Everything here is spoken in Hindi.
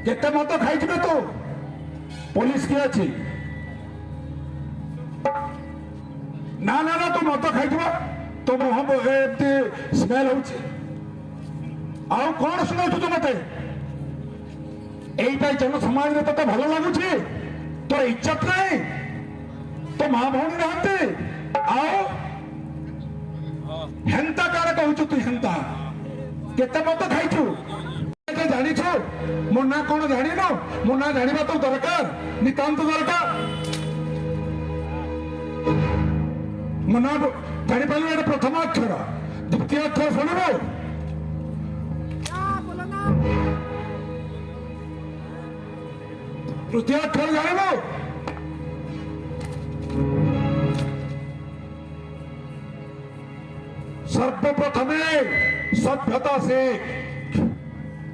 केते मत खाई तू पुलिस किए अच्छी ना ना ना तू मत खाई तो मुह स्मेल हो कौन शुणु तू मत यही जन समाज में ते भल लगुच तोर इज्जत नहीं तो माँ भौणी नहांती हेन्ता कार कहू तू हेन्ता केते मत खाइछु जानिछु मो ना कौन जान मो ना जाना तो दरकार नितांत दरकार मो ना जापारे प्रथम अक्षर द्वितीय अक्षर शुणव तृतीय अक्षर जान सर्वप्रथमे सभ्यता से